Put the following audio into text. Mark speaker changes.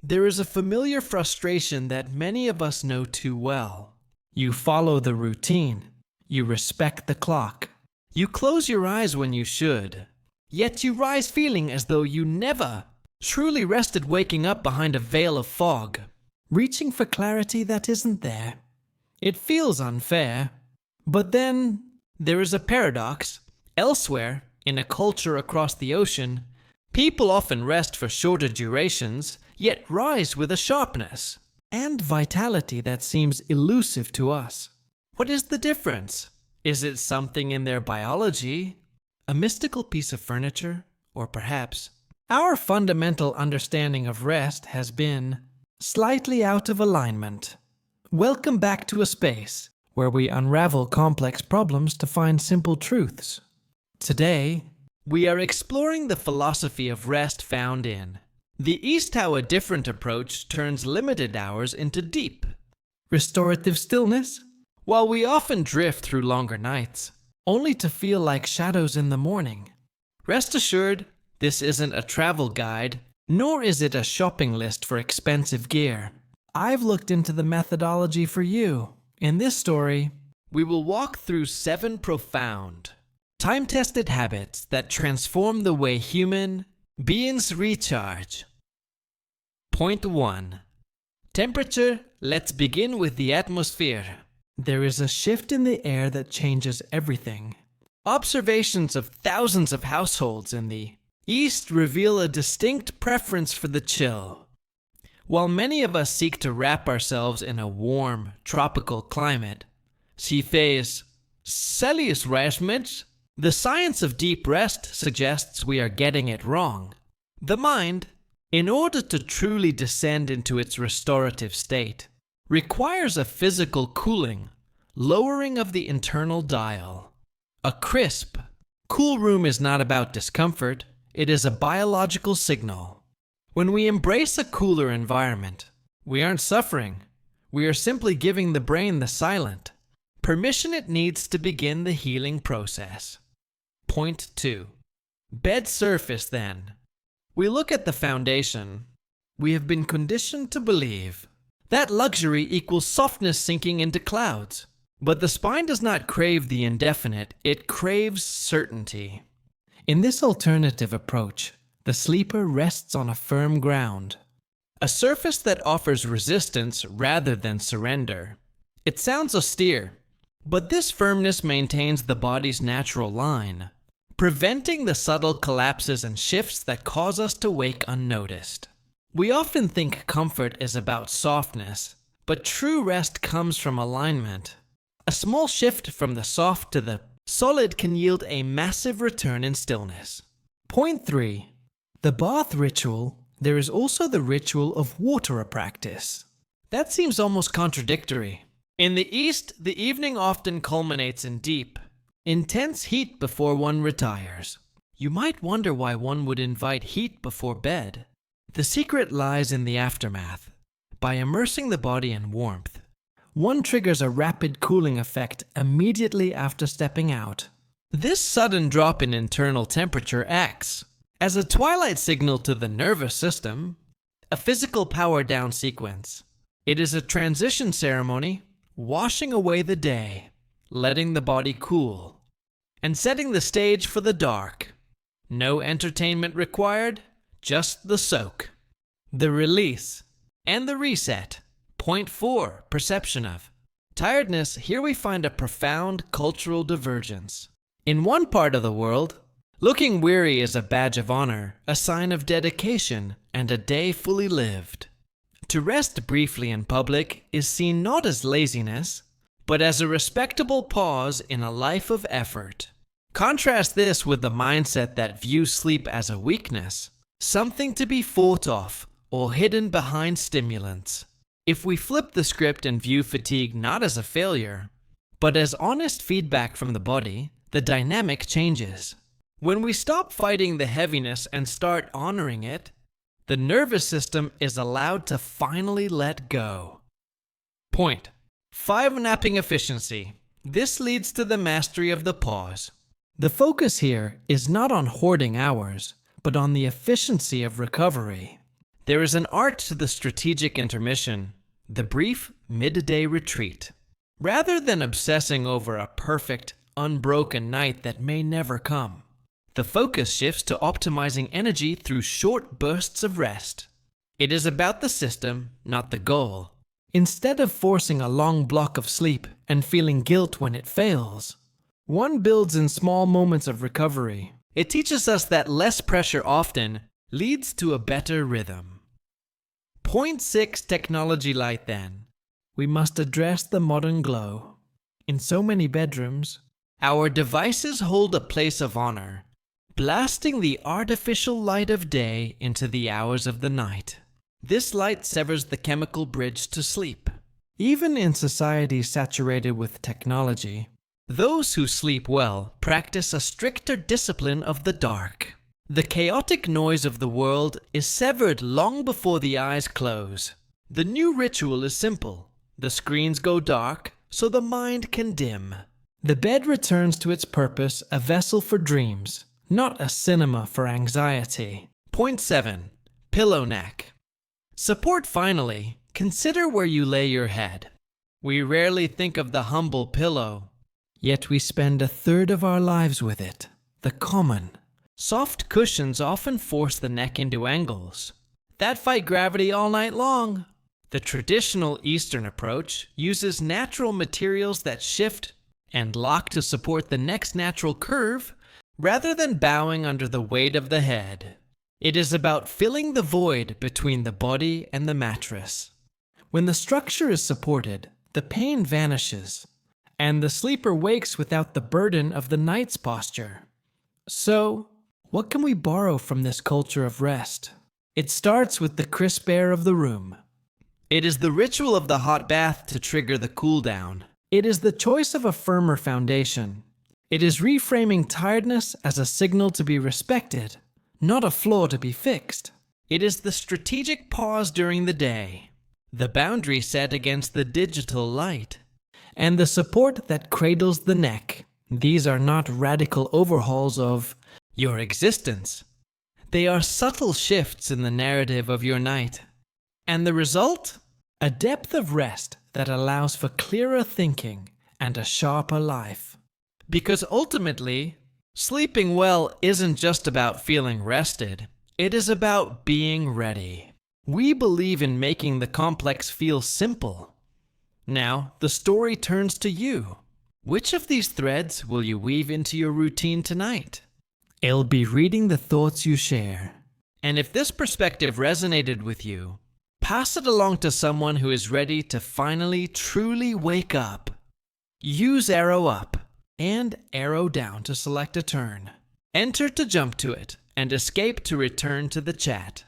Speaker 1: There is a familiar frustration that many of us know too well. You follow the routine. You respect the clock. You close your eyes when you should. Yet you rise feeling as though you never truly rested, waking up behind a veil of fog, reaching for clarity that isn't there. It feels unfair. But then there is a paradox. Elsewhere, in a culture across the ocean, people often rest for shorter durations, yet rise with a sharpness and vitality that seems elusive to us. What is the difference? Is it something in their biology? A mystical piece of furniture? Or perhaps our fundamental understanding of rest has been slightly out of alignment? Welcome back to a space where we unravel complex problems to find simple truths. Today, we are exploring the philosophy of rest found in the East, how a different approach turns limited hours into deep, restorative stillness, while we often drift through longer nights, only to feel like shadows in the morning. Rest assured, this isn't a travel guide, nor is it a shopping list for expensive gear. I've looked into the methodology for you. In this story, we will walk through 7 profound, time-tested habits that transform the way human beings recharge. Point 1. Temperature. Let's begin with the atmosphere. There is a shift in the air that changes everything. Observations of thousands of households in the East reveal a distinct preference for the chill. While many of us seek to wrap ourselves in a warm, tropical climate, Celsius rest, the science of deep rest suggests we are getting it wrong. The mind, in order to truly descend into its restorative state, requires a physical cooling, lowering of the internal dial. A crisp, cool room is not about discomfort, it is a biological signal. When we embrace a cooler environment, we aren't suffering. We are simply giving the brain the silent permission it needs to begin the healing process. Point 2. Bed surface then. We look at the foundation. We have been conditioned to believe that luxury equals softness sinking into clouds. But the spine does not crave the indefinite, it craves certainty. In this alternative approach, the sleeper rests on a firm ground, a surface that offers resistance rather than surrender. It sounds austere, but this firmness maintains the body's natural line, preventing the subtle collapses and shifts that cause us to wake unnoticed. We often think comfort is about softness, but true rest comes from alignment. A small shift from the soft to the solid can yield a massive return in stillness. Point 3. The bath ritual. There is also the ritual of water practice. That seems almost contradictory. In the East, the evening often culminates in deep, intense heat before one retires. You might wonder why one would invite heat before bed. The secret lies in the aftermath. By immersing the body in warmth, one triggers a rapid cooling effect immediately after stepping out. This sudden drop in internal temperature acts as a twilight signal to the nervous system, a physical power-down sequence. It is a transition ceremony, washing away the day, letting the body cool, and setting the stage for the dark. No entertainment required, just the soak, the release, and the reset. Point 4. Perception of tiredness. Here we find a profound cultural divergence. In one part of the world, looking weary is a badge of honor, a sign of dedication, and a day fully lived. To rest briefly in public is seen not as laziness, but as a respectable pause in a life of effort. Contrast this with the mindset that views sleep as a weakness, something to be fought off or hidden behind stimulants. If we flip the script and view fatigue not as a failure, but as honest feedback from the body, the dynamic changes. When we stop fighting the heaviness and start honoring it, the nervous system is allowed to finally let go. Point 5. Napping efficiency. This leads to the mastery of the pause. The focus here is not on hoarding hours, but on the efficiency of recovery. There is an art to the strategic intermission, the brief midday retreat. Rather than obsessing over a perfect, unbroken night that may never come, the focus shifts to optimizing energy through short bursts of rest. It is about the system, not the goal. Instead of forcing a long block of sleep and feeling guilt when it fails, one builds in small moments of recovery. It teaches us that less pressure often leads to a better rhythm. Point 6 technology light then. We must address the modern glow. In so many bedrooms, our devices hold a place of honor, blasting the artificial light of day into the hours of the night. This light severs the chemical bridge to sleep. Even in societies saturated with technology, those who sleep well practice a stricter discipline of the dark. The chaotic noise of the world is severed long before the eyes close. The new ritual is simple. The screens go dark so the mind can dim. The bed returns to its purpose, a vessel for dreams, not a cinema for anxiety. Point 7. Pillow neck. Support finally. Consider where you lay your head. We rarely think of the humble pillow, yet we spend a third of our lives with it, the common. Soft cushions often force the neck into angles that fight gravity all night long. The traditional Eastern approach uses natural materials that shift and lock to support the neck's natural curve rather than bowing under the weight of the head. It is about filling the void between the body and the mattress. When the structure is supported, the pain vanishes, and the sleeper wakes without the burden of the night's posture. So, what can we borrow from this culture of rest? It starts with the crisp air of the room. It is the ritual of the hot bath to trigger the cool down. It is the choice of a firmer foundation. It is reframing tiredness as a signal to be respected, not a flaw to be fixed. It is the strategic pause during the day, the boundary set against the digital light, and the support that cradles the neck. These are not radical overhauls of your existence. They are subtle shifts in the narrative of your night. And the result? A depth of rest that allows for clearer thinking and a sharper life. Because ultimately, sleeping well isn't just about feeling rested. It is about being ready. We believe in making the complex feel simple. Now, the story turns to you. Which of these threads will you weave into your routine tonight? It'll be reading the thoughts you share. And if this perspective resonated with you, pass it along to someone who is ready to finally truly wake up. Use arrow up and arrow down to select a turn. Enter to jump to it and escape to return to the chat.